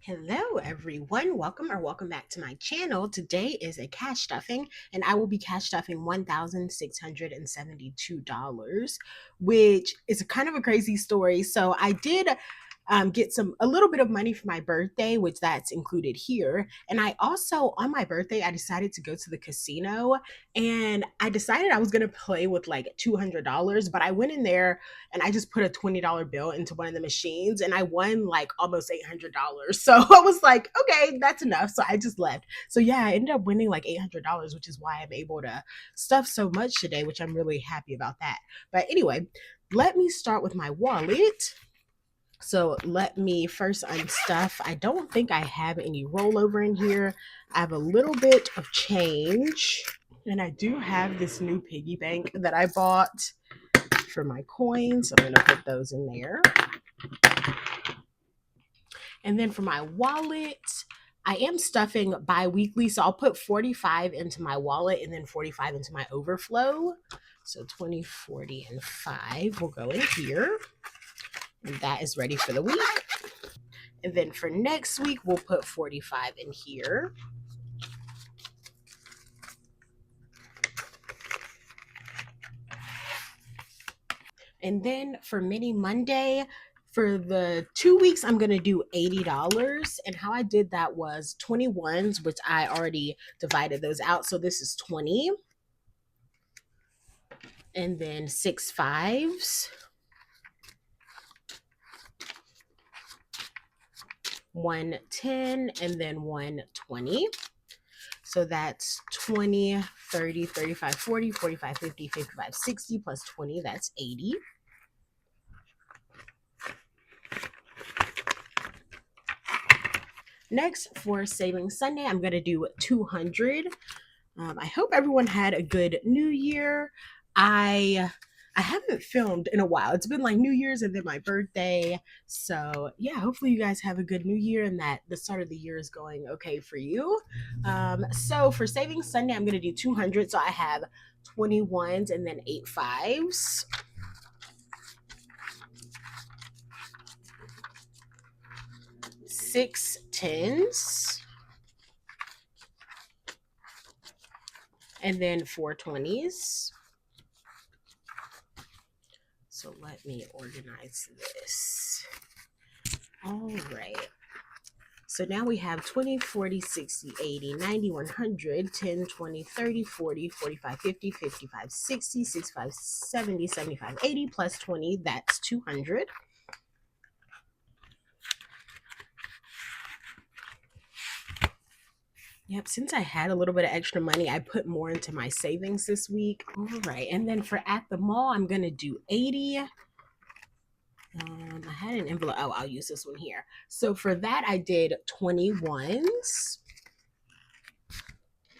Hello everyone, welcome back to my channel. Today is a cash stuffing and I will be cash stuffing $1,672, which is kind of a crazy story. So I did get a little bit of money for my birthday, which that's included here. And I also, on my birthday, I decided to go to the casino and I decided I was going to play with like $200, but I went in there and I just put a $20 bill into one of the machines and I won like almost $800. So I was like, okay, that's enough. So I just left. So yeah, I ended up winning like $800, which is why I'm able to stuff so much today, which I'm really happy about that. But anyway, let me start with my wallet. So let me first unstuff. I don't think I have any rollover in here. I have a little bit of change. And I do have this new piggy bank that I bought for my coins. So I'm going to put those in there. And then for my wallet, I am stuffing bi-weekly. So I'll put 45 into my wallet and then 45 into my overflow. So 20, 40, and 5 will go in here. And that is ready for the week. And then for next week, we'll put 45 in here. And then for Mini Monday, for the 2 weeks, I'm going to do $80. And how I did that was 21s, which I already divided those out. So this is 20. And then 6 5s. 1 10 and then 1 20. So that's 20, 30, 35, 40, 45, 50, 55, 60 plus 20, that's 80. Next, for Saving Sunday, I'm going to do 200. I hope everyone had a good New Year. I haven't filmed in a while. It's been like New Year's and then my birthday. So yeah, hopefully you guys have a good New Year and that the start of the year is going okay for you. So for Saving Sunday, I'm going to do 200. So I have 21s and then 8 5s. Six 10s. And then 4 20s. So let me organize this. All right. So now we have 20, 40, 60, 80, 90, 100, 10, 20, 30, 40, 45, 50, 55, 60, 65, 70, 75, 80 plus 20, that's 200. Yep, since I had a little bit of extra money, I put more into my savings this week. All right, and then for at the mall, I'm going to do 80. I had an envelope. Oh, I'll use this one here. So for that, I did 21s.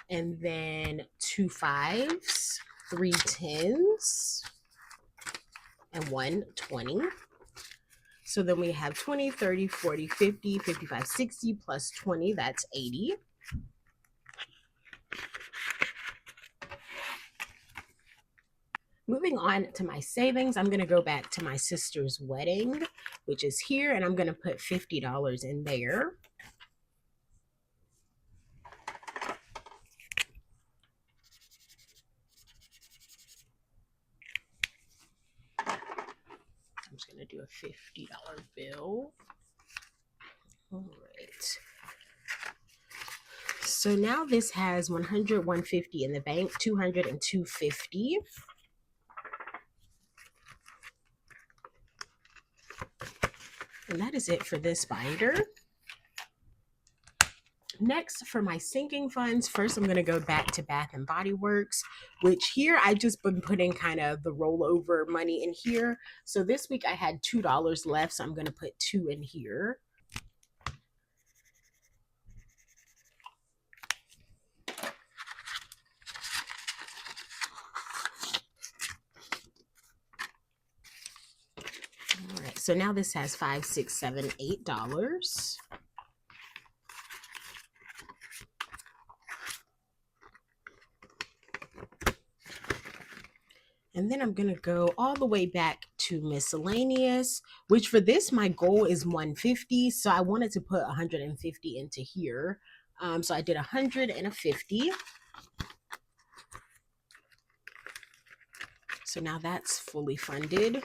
And then 2 5s, 3 10s, and 1 20. So then we have 20, 30, 40, 50, 55, 60 plus 20, that's 80. Moving on to my savings, I'm going to go back to my sister's wedding, which is here, and I'm going to put $50 in there. I'm just going to do a $50 bill. All right. So now this has 100, 150 in the bank, 200 and 250. And that is it for this binder. Next, for my sinking funds, first I'm going to go back to Bath and Body Works, which here I just been putting kind of the rollover money in here. So this week I had $2 left, so I'm going to put 2 in here. All right, so now this has $5, $6, $7, $8. And then I'm going to go all the way back to miscellaneous, which for this, my goal is 150. So I wanted to put 150 into here. So I did 150. So now that's fully funded.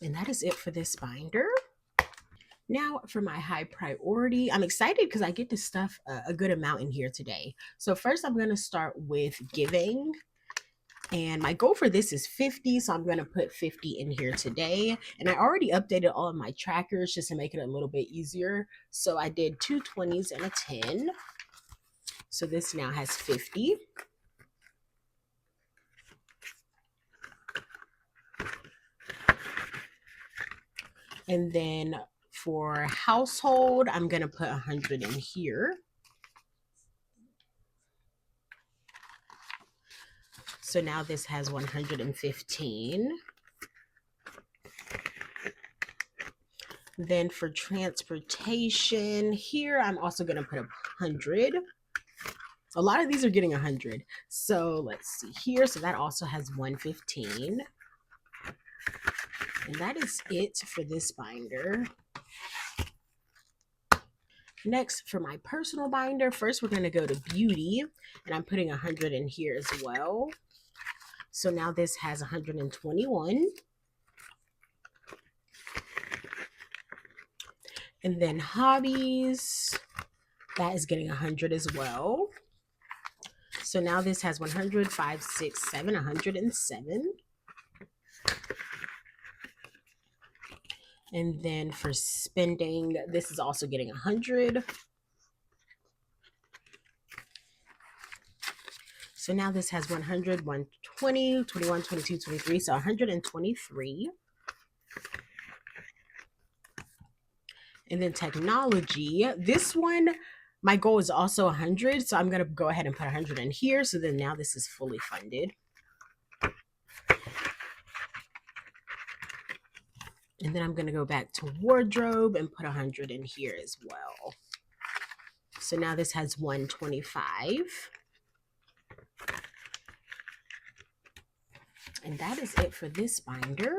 And that is it for this binder. Now for my high priority, I'm excited because I get to stuff a good amount in here today. So first I'm going to start with giving. And my goal for this is 50, so I'm going to put 50 in here today. And I already updated all of my trackers just to make it a little bit easier. So I did 2 20s and a 10. So this now has 50. And then for household, I'm going to put 100 in here. So now this has 115. Then for transportation, here I'm also going to put 100. A lot of these are getting 100. So let's see here. So that also has 115. And that is it for this binder. Next, for my personal binder, first we're going to go to beauty. And I'm putting 100 in here as well. So now this has 121. And then hobbies, that is getting 100 as well. So now this has 100, 5, 6, 7, 107. And then for spending, this is also getting 100. So now this has 100, 120, 21, 22, 23. So 123. And then technology, this one, my goal is also 100. So I'm going to go ahead and put 100 in here. So then now this is fully funded. And then I'm going to go back to wardrobe and put 100 in here as well. So now this has 125. And that is it for this binder.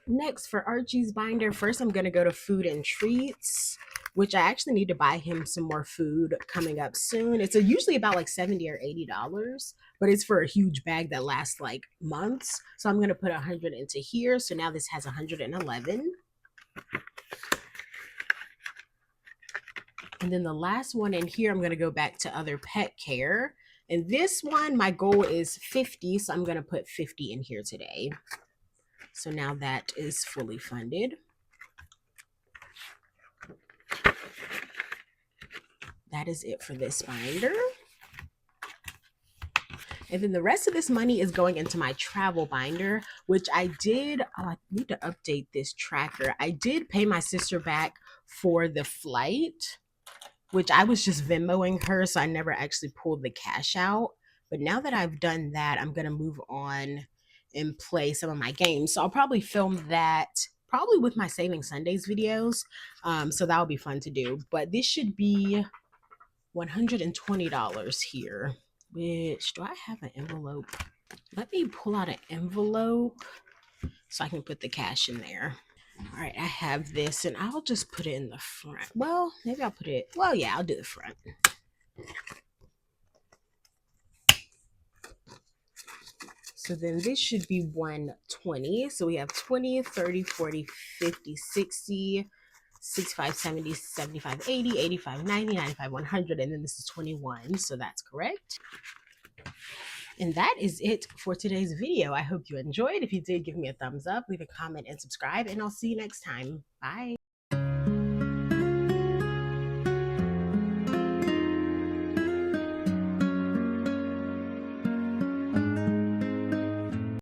Next, for Archie's binder, first I'm going to go to food and treats, which I actually need to buy him some more food coming up soon. It's usually about like $70 or $80, but it's for a huge bag that lasts like months. So I'm going to put 100 into here. So now this has 111. And then the last one in here, I'm going to go back to other pet care. And this one, my goal is 50. So I'm going to put 50 in here today. So now that is fully funded. That is it for this binder. And then the rest of this money is going into my travel binder, which I did. Oh, I need to update this tracker. I did pay my sister back for the flight, which I was just Venmoing her, so I never actually pulled the cash out. But now that I've done that, I'm going to move on and play some of my games. So I'll probably film that probably with my Saving Sundays videos. So that'll be fun to do. But this should be $120 here. Which, do I have an envelope? Let me pull out an envelope so I can put the cash in there. All right, I have this and I'll just put it in the front. Well, maybe I'll put it, well, yeah, I'll do the front. So then this should be 120. So we have 20, 30, 40, 50, 60, 65, 70, 75, 80, 85, 90, 95, 100. And then this is 21. So that's correct. And that is it for today's video. I hope you enjoyed. If you did, give me a thumbs up, leave a comment, and subscribe. And I'll see you next time. Bye.